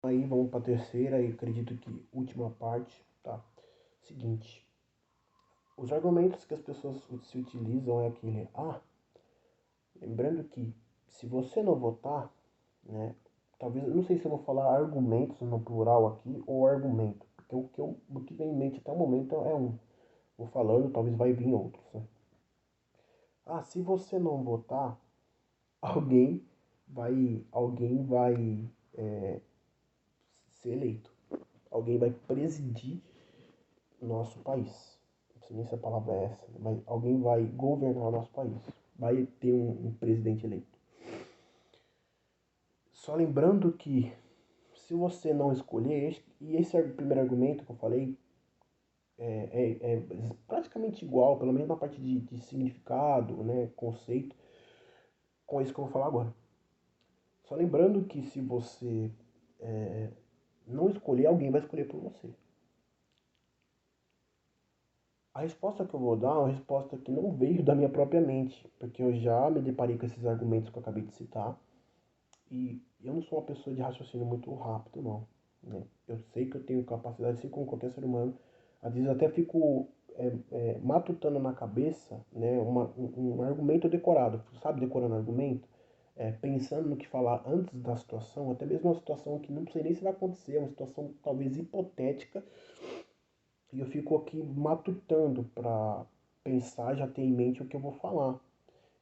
Aí vamos para a terceira e acredito que última parte, tá? Seguinte, os argumentos que as pessoas se utilizam é aquele, lembrando que se você não votar, né, talvez, não sei se eu vou falar argumentos no plural aqui ou argumento, porque o que vem em mente até o momento é um. Vou falando, talvez vai vir outros, né? Se você não votar, alguém alguém vai é, ser eleito, alguém vai presidir nosso país. Não sei nem se a palavra é essa, mas alguém vai governar o nosso país. Vai ter um presidente eleito. Só lembrando que se você não escolher, e esse é o primeiro argumento que eu falei, é praticamente igual, pelo menos na parte de significado, né, conceito, com isso que eu vou falar agora. Só lembrando que se você não escolher, alguém vai escolher por você. A resposta que eu vou dar é uma resposta que não veio da minha própria mente, porque eu já me deparei com esses argumentos que eu acabei de citar, e eu não sou uma pessoa de raciocínio muito rápido, não. Né? Eu sei que eu tenho capacidade, assim como qualquer ser humano, às vezes eu até fico matutando na cabeça, né, um argumento decorado, sabe, decorando argumento, pensando no que falar antes da situação, até mesmo uma situação que não sei nem se vai acontecer, uma situação talvez hipotética, e eu fico aqui matutando para pensar, já ter em mente o que eu vou falar.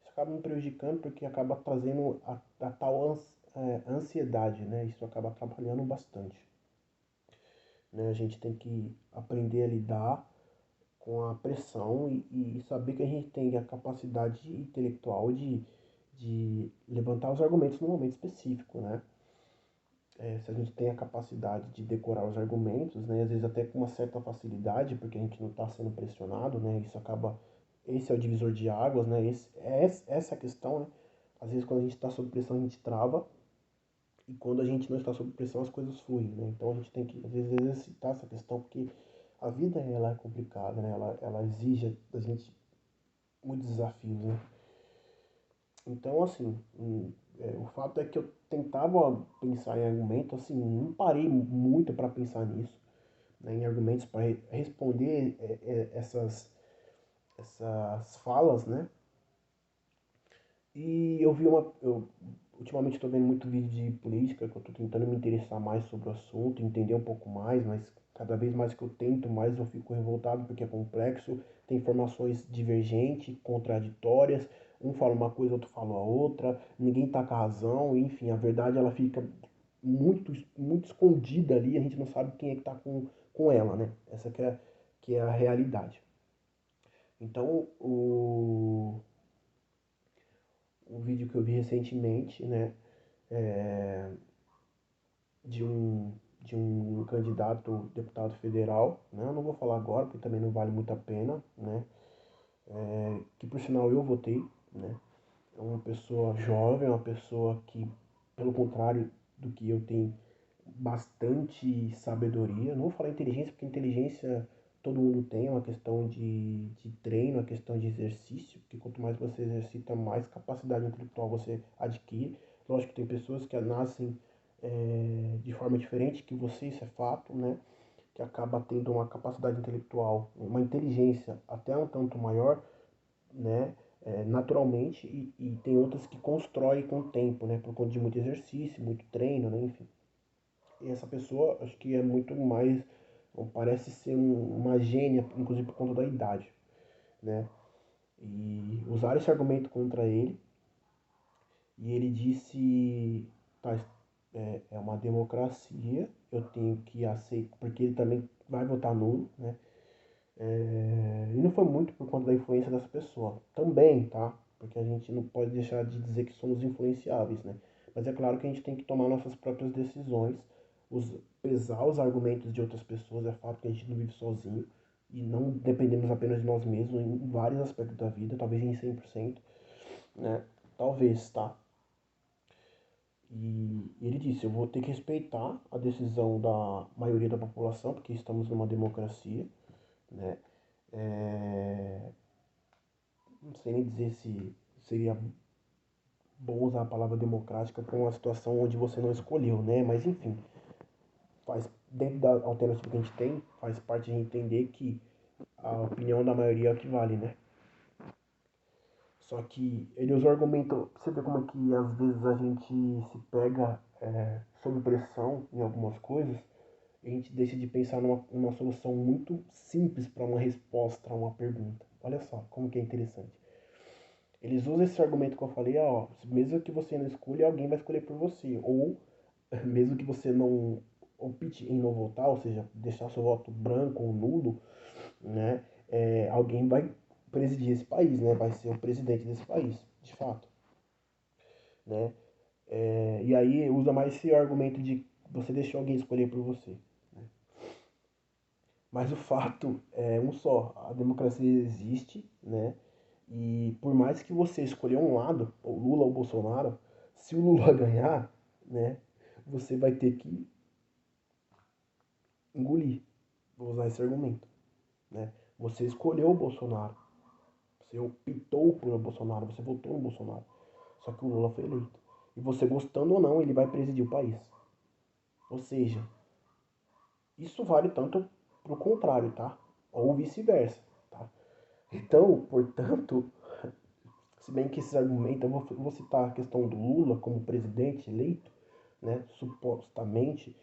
Isso acaba me prejudicando porque acaba trazendo a tal ansiedade, né? Isso acaba atrapalhando bastante. Né? A gente tem que aprender a lidar com a pressão e saber que a gente tem a capacidade intelectual de levantar os argumentos no momento específico, né? Se a gente tem a capacidade de decorar os argumentos, né, às vezes até com uma certa facilidade, porque a gente não está sendo pressionado, né, isso acaba, esse é o divisor de águas, né, essa é a questão, né, às vezes quando a gente está sob pressão a gente trava, e quando a gente não está sob pressão as coisas fluem, né, então a gente tem que, às vezes, exercitar essa questão, porque a vida, ela é complicada, né, ela exige da gente muitos desafios, né, então, assim, o fato é que eu tentava pensar em argumento, assim, não parei muito para pensar nisso, né, em argumentos para responder essas falas, né? E ultimamente estou vendo muito vídeo de política, que eu estou tentando me interessar mais sobre o assunto, entender um pouco mais, mas cada vez mais que eu tento, mais eu fico revoltado porque é complexo, tem informações divergentes, contraditórias, um fala uma coisa, outro fala a outra, ninguém tá com a razão, enfim, a verdade ela fica muito escondida ali, a gente não sabe quem é que tá com ela, né? Essa que é a realidade. Então, o vídeo que eu vi recentemente, né, é, de um, de um candidato deputado federal, né, eu não vou falar agora porque também não vale muito a pena, né, que por sinal eu votei, né, é uma pessoa jovem, uma pessoa que, pelo contrário do que eu tenho, bastante sabedoria, não vou falar inteligência porque inteligência todo mundo tem, é uma questão de treino, é uma questão de exercício, porque quanto mais você exercita, mais capacidade intelectual você adquire. Lógico que tem pessoas que nascem de forma diferente que você, isso é fato, né? Que acaba tendo uma capacidade intelectual, uma inteligência até um tanto maior, né? Naturalmente, e tem outras que constroem com o tempo, né? Por conta de muito exercício, muito treino, né? Enfim. E essa pessoa, acho que é muito mais, parece ser uma gênia, inclusive por conta da idade, né? E usaram esse argumento contra ele, e ele disse, tá, é uma democracia, eu tenho que aceitar, porque ele também vai votar nulo, né? E não foi muito por conta da influência dessa pessoa, também, tá? Porque a gente não pode deixar de dizer que somos influenciáveis, né? Mas é claro que a gente tem que tomar nossas próprias decisões, pesar os argumentos de outras pessoas, é fato que a gente não vive sozinho e não dependemos apenas de nós mesmos em vários aspectos da vida, talvez em 100%, né? Talvez, tá? E ele disse: eu vou ter que respeitar a decisão da maioria da população, porque estamos numa democracia, né? É, não sei nem dizer se seria bom usar a palavra democrática para uma situação onde você não escolheu, né? Mas enfim, faz, dentro da alternativa que a gente tem, faz parte de entender que a opinião da maioria é o que vale, né? Só que ele usa o argumento, você vê como é que às vezes a gente se pega sob pressão em algumas coisas, e a gente deixa de pensar numa solução muito simples para uma resposta a uma pergunta. Olha só como que é interessante. Eles usam esse argumento que eu falei, ó, mesmo que você não escolha, alguém vai escolher por você. Ou mesmo que você não opte em não votar, ou seja, deixar seu voto branco ou nulo, né, alguém vai presidir esse país, né, vai ser o presidente desse país, de fato, né. E aí usa mais esse argumento de você deixou alguém escolher por você. Né? Mas o fato é um só, a democracia existe, né, e por mais que você escolher um lado, ou Lula ou Bolsonaro, se o Lula ganhar, né, você vai ter que engolir. Vou usar esse argumento. Né? Você escolheu o Bolsonaro. Você optou por Bolsonaro. Você votou no Bolsonaro. Só que o Lula foi eleito. E você gostando ou não, ele vai presidir o país. Ou seja, isso vale tanto pro contrário, tá? Ou vice-versa, tá? Então, portanto, se bem que esses argumentos, eu vou citar a questão do Lula como presidente eleito, né, supostamente,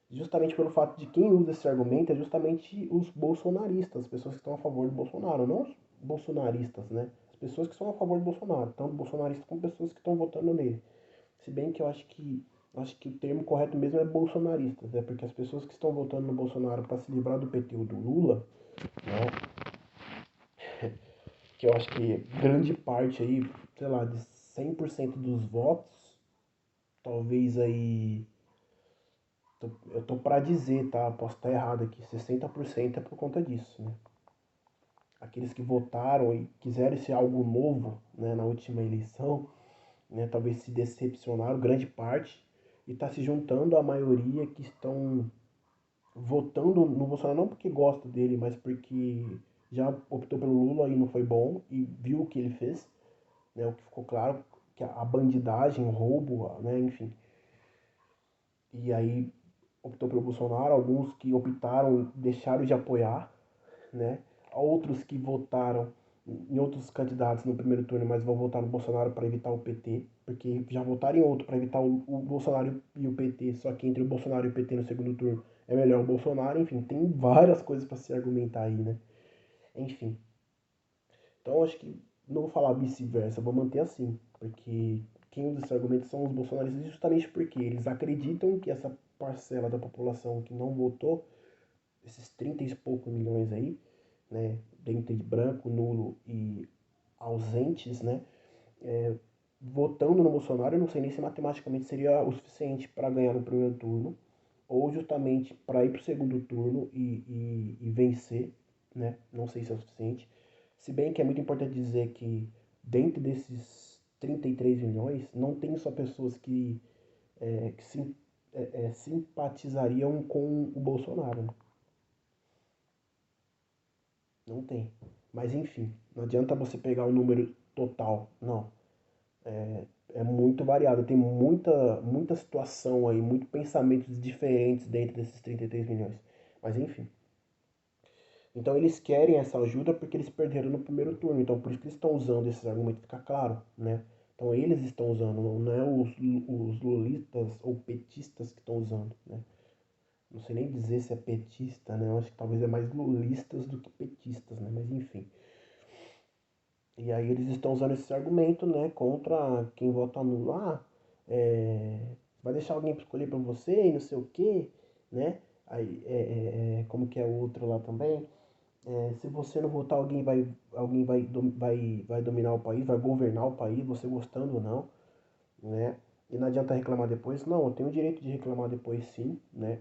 justamente pelo fato de quem usa esse argumento é justamente os bolsonaristas, as pessoas que estão a favor do Bolsonaro, não os bolsonaristas, né, as pessoas que são a favor do Bolsonaro, tanto bolsonaristas como pessoas que estão votando nele. Se bem que eu acho que o termo correto mesmo é bolsonaristas, né, porque as pessoas que estão votando no Bolsonaro para se livrar do PT ou do Lula, né, que eu acho que grande parte aí, sei lá, de 100% dos votos, talvez aí, eu tô pra dizer, tá? Posso estar errado aqui, 60% é por conta disso, né? Aqueles que votaram e quiseram ser algo novo, né, na última eleição, né, talvez se decepcionaram, grande parte, e está se juntando à maioria que estão votando no Bolsonaro não porque gosta dele, mas porque já optou pelo Lula e não foi bom e viu o que ele fez, né, o que ficou claro, que a bandidagem, o roubo, né, enfim. E aí optou pelo Bolsonaro, alguns que optaram deixaram de apoiar, né? Outros que votaram em outros candidatos no primeiro turno, mas vão votar no Bolsonaro para evitar o PT, porque já votaram em outro para evitar o Bolsonaro e o PT, só que entre o Bolsonaro e o PT no segundo turno é melhor o Bolsonaro, enfim, tem várias coisas para se argumentar aí, né? Enfim, então acho que não vou falar vice-versa, vou manter assim, porque quem usa esse argumento são os bolsonaristas justamente porque eles acreditam que essa parcela da população que não votou, esses 30 e poucos milhões aí, né, dentre branco, nulo e ausentes, né, votando no Bolsonaro, eu não sei nem se matematicamente seria o suficiente para ganhar no primeiro turno, ou justamente para ir para o segundo turno e vencer, né? Não sei se é o suficiente. Se bem que é muito importante dizer que dentro desses 33 milhões, não tem só pessoas que simpatizariam com o Bolsonaro, né? Não tem. Mas enfim, não adianta você pegar o número total, não. É muito variado, tem muita situação aí, muitos pensamentos diferentes dentro desses 33 milhões. Mas enfim. Então eles querem essa ajuda porque eles perderam no primeiro turno. Então por isso que eles estão usando esses argumentos, fica claro, né? Então eles estão usando, não é os lulistas ou petistas que estão usando, né? Não sei nem dizer se é petista, né? Eu acho que talvez é mais lulistas do que petistas, né? Mas enfim. E aí eles estão usando esse argumento, né, contra quem vota nulo. Ah, vai deixar alguém para escolher para você e não sei o quê, né? Aí, como que é o outro lá também? Se você não votar, alguém vai dominar o país, vai governar o país, você gostando ou não, né? E não adianta reclamar depois. Não, eu tenho o direito de reclamar depois sim, né?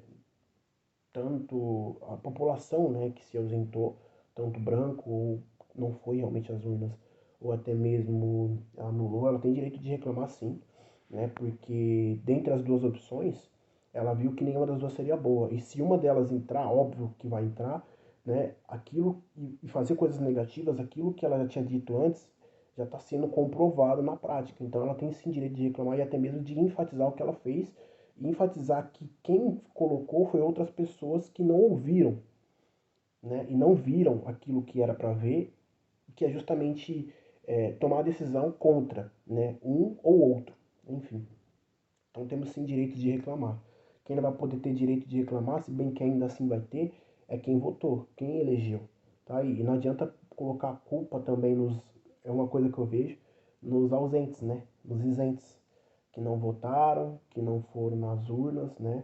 Tanto a população, né, que se ausentou, tanto branco ou não foi realmente às urnas, ou até mesmo anulou, ela tem direito de reclamar sim, né, porque dentre as duas opções, ela viu que nenhuma das duas seria boa, e se uma delas entrar, óbvio que vai entrar, né, aquilo, e fazer coisas negativas, aquilo que ela já tinha dito antes, já está sendo comprovado na prática, então ela tem sim direito de reclamar e até mesmo de enfatizar o que ela fez, e enfatizar que quem colocou foi outras pessoas que não ouviram, né, e não viram aquilo que era para ver, que é justamente tomar a decisão contra, né, um ou outro, enfim. Então temos sim direito de reclamar. Quem não vai poder ter direito de reclamar, se bem que ainda assim vai ter, é quem votou, quem elegeu. Tá? E não adianta colocar a culpa também nos. É uma coisa que eu vejo nos ausentes, né? Nos isentes, que não votaram, que não foram nas urnas, né?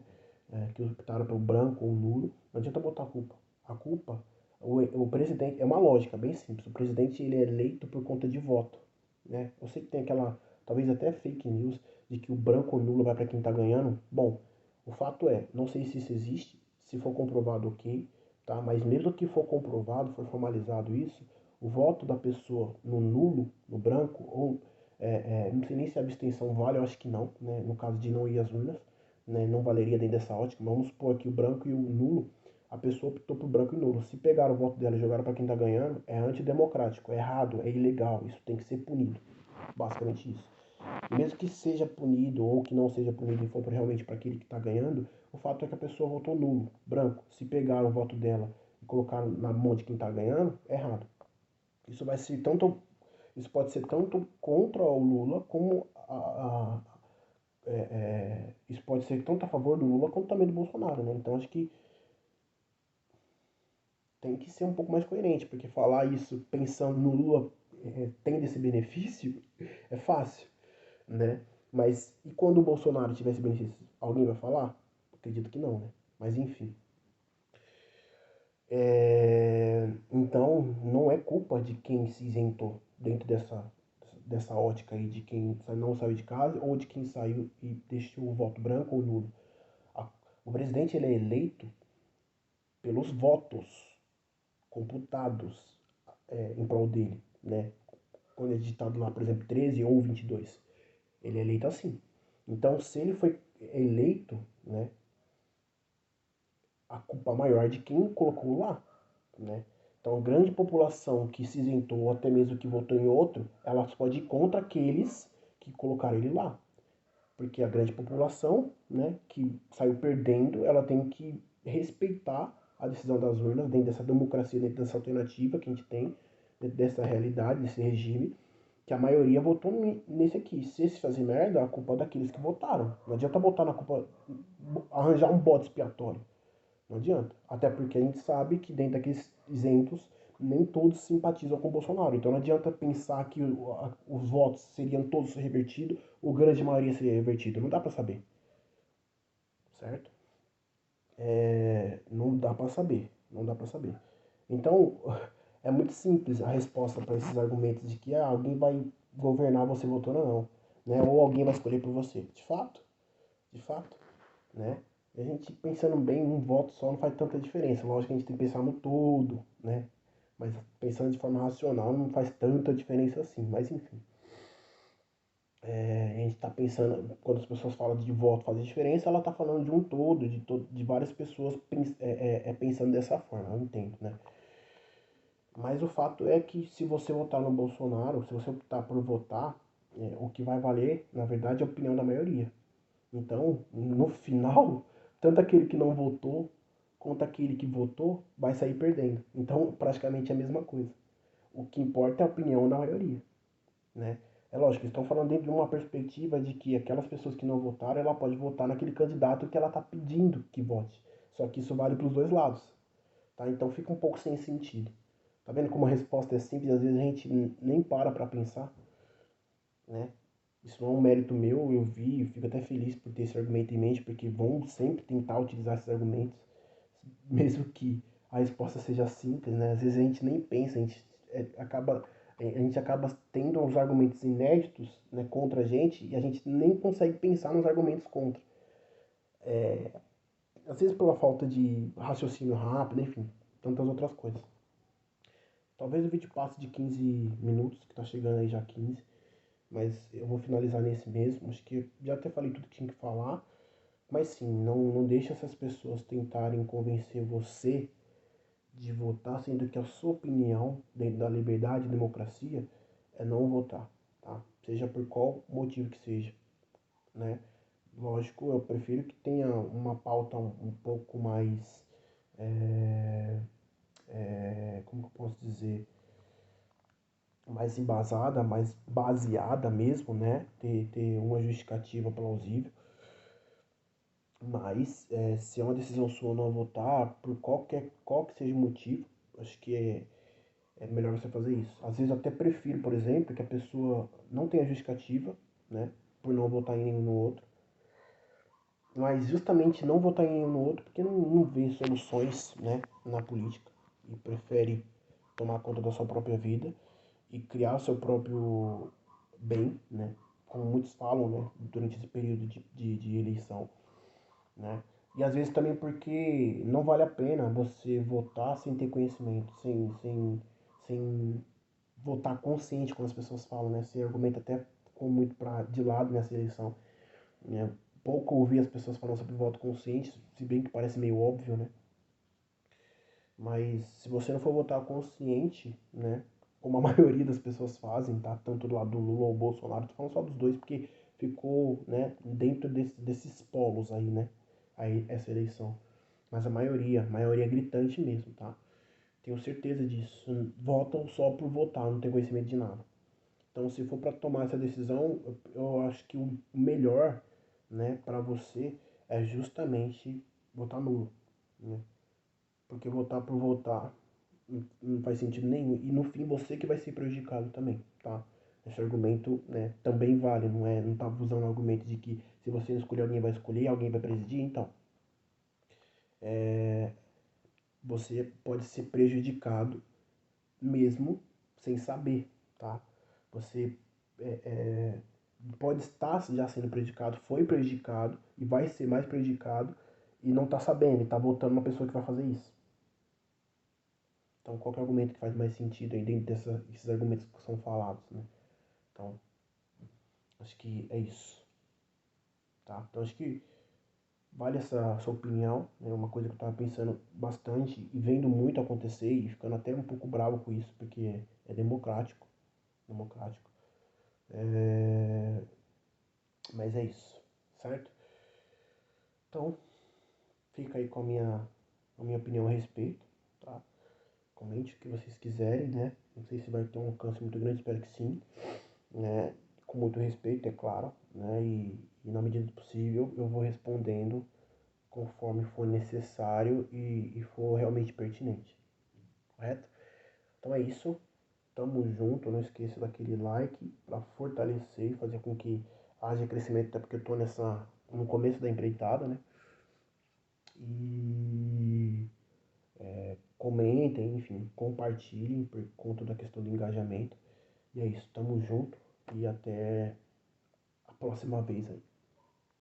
Que optaram pelo branco ou nulo. Não adianta botar a culpa. A culpa, o presidente, é uma lógica bem simples. O presidente ele é eleito por conta de voto, né? Eu sei que tem aquela, talvez até fake news, de que o branco ou nulo vai para quem está ganhando. Bom, o fato é, não sei se isso existe, se for comprovado, ok, tá? Mas mesmo que for comprovado, for formalizado isso, o voto da pessoa no nulo, no branco, ou não sei nem se a abstenção vale, eu acho que não, né? No caso de não ir às urnas, né? Não valeria dentro dessa ótica, mas vamos supor aqui o branco e o nulo, a pessoa optou por branco e nulo. Se pegaram o voto dela e jogaram para quem está ganhando, é antidemocrático, é errado, é ilegal, isso tem que ser punido. Basicamente isso. E mesmo que seja punido ou que não seja punido e for realmente para aquele que está ganhando, o fato é que a pessoa votou nulo, branco. Se pegaram o voto dela e colocaram na mão de quem está ganhando, é errado. Isso vai ser tanto, isso pode ser tanto contra o Lula como isso pode ser tanto a favor do Lula quanto também do Bolsonaro, né? Então acho que tem que ser um pouco mais coerente, porque falar isso pensando no Lula tendo esse benefício é fácil, né? Mas e quando o Bolsonaro tiver esse benefício? Alguém vai falar? Acredito que não, né? Mas enfim. Então, não é culpa de quem se isentou dentro dessa ótica aí, de quem não saiu de casa ou de quem saiu e deixou o voto branco ou nulo. O presidente ele é eleito pelos votos computados em prol dele, né? Quando é digitado lá, por exemplo, 13 ou 22. Ele é eleito assim. Então, se ele foi eleito, né, a culpa maior é de quem colocou lá, né? Então, a grande população que se isentou, ou até mesmo que votou em outro, ela pode ir contra aqueles que colocaram ele lá. Porque a grande população, né, que saiu perdendo, ela tem que respeitar a decisão das urnas dentro dessa democracia, dentro dessa alternativa que a gente tem, dentro dessa realidade, desse regime, que a maioria votou nesse aqui. Se esse fazer merda, a culpa é daqueles que votaram. Não adianta botar na culpa, arranjar um bode expiatório. Não adianta. Até porque a gente sabe que dentro daqueles isentos, nem todos simpatizam com o Bolsonaro. Então não adianta pensar que os votos seriam todos revertidos, ou grande maioria seria revertida. Não dá para saber. Certo? Não dá para saber. Não dá para saber. Então, é muito simples a resposta para esses argumentos de que alguém vai governar você votando ou não. Né? Ou alguém vai escolher por você. De fato, né? E a gente pensando bem, um voto só não faz tanta diferença. Lógico que a gente tem que pensar no todo, né? Mas pensando de forma racional não faz tanta diferença assim. Mas enfim, a gente está pensando, quando as pessoas falam de voto fazer diferença, ela está falando de um todo, de várias pessoas pensando dessa forma, eu entendo, né? Mas o fato é que se você votar no Bolsonaro, se você optar por votar, o que vai valer, na verdade, é a opinião da maioria. Então, no final, tanto aquele que não votou quanto aquele que votou vai sair perdendo. Então, praticamente é a mesma coisa. O que importa é a opinião da maioria, né? É lógico, estão falando dentro de uma perspectiva de que aquelas pessoas que não votaram, ela pode votar naquele candidato que ela está pedindo que vote. Só que isso vale para os dois lados, tá? Então fica um pouco sem sentido. Tá vendo como a resposta é simples? Às vezes a gente nem para pensar, né? Isso não é um mérito meu, eu vi, eu fico até feliz por ter esse argumento em mente, porque vão sempre tentar utilizar esses argumentos, mesmo que a resposta seja simples, né? Às vezes a gente nem pensa, a gente acaba tendo uns argumentos inéditos, né, contra a gente e a gente nem consegue pensar nos argumentos contra. Às vezes pela falta de raciocínio rápido, enfim, tantas outras coisas. Talvez o vídeo passe de 15 minutos, que tá chegando aí já 15. Mas eu vou finalizar nesse mesmo. Acho que já até falei tudo que tinha que falar. Mas sim, não deixe essas pessoas tentarem convencer você de votar, sendo que a sua opinião, dentro da liberdade e democracia, é não votar, tá? Seja por qual motivo que seja, né? Lógico, eu prefiro que tenha uma pauta um pouco mais, é, como que eu posso dizer, mais embasada, mais baseada mesmo, né? Ter uma justificativa plausível. Mas se é uma decisão sua não votar, por qual que seja o motivo, acho que é melhor você fazer isso. Às vezes eu até prefiro, por exemplo, que a pessoa não tenha justificativa, né? Por não votar em nenhum no outro. Mas justamente não votar em nenhum no outro porque não vê soluções, né, na política e prefere tomar conta da sua própria vida e criar o seu próprio bem, né? Como muitos falam, né, durante esse período de eleição, né? E às vezes também porque não vale a pena você votar sem ter conhecimento, sem votar consciente, como as pessoas falam, né? Esse argumento até ficou muito de lado nessa eleição, né? Pouco ouvi as pessoas falando sobre voto consciente, se bem que parece meio óbvio, né? Mas se você não for votar consciente, né? Como a maioria das pessoas fazem, tá? Tanto do lado do Lula ou Bolsonaro, tô falando só dos dois, porque ficou, né, dentro desses polos aí, né? Aí essa eleição. Mas a maioria gritante mesmo, tá? Tenho certeza disso. Votam só por votar, não tem conhecimento de nada. Então, se for para tomar essa decisão, eu acho que o melhor, né, para você é justamente votar nulo, né? Porque votar por votar não faz sentido nenhum. E no fim você que vai ser prejudicado também, tá? Esse argumento, né, também vale, não tá usando o argumento de que se você não escolher alguém vai escolher, alguém vai presidir, então você pode ser prejudicado mesmo sem saber, tá? Você é, é, pode estar já sendo prejudicado, foi prejudicado e vai ser mais prejudicado e não está sabendo, e está votando uma pessoa que vai fazer isso. Então, qual que é o argumento que faz mais sentido aí dentro desses argumentos que são falados, né? Então, acho que é isso, tá? Então, acho que vale essa opinião, né? Uma coisa que eu estava pensando bastante e vendo muito acontecer e ficando até um pouco bravo com isso, porque é democrático. É... Mas é isso, certo? Então, fica aí com a minha opinião a respeito, tá? Comente o que vocês quiserem, né? Não sei se vai ter um alcance muito grande, espero que sim, né? Com muito respeito, é claro, né? E na medida do possível eu vou respondendo conforme for necessário e for realmente pertinente, correto? Então é isso, tamo junto, não esqueça daquele like para fortalecer e fazer com que haja crescimento, até porque eu tô no começo da empreitada, né? E comentem, enfim, compartilhem por conta da questão do engajamento. E é isso, tamo junto e até a próxima vez aí.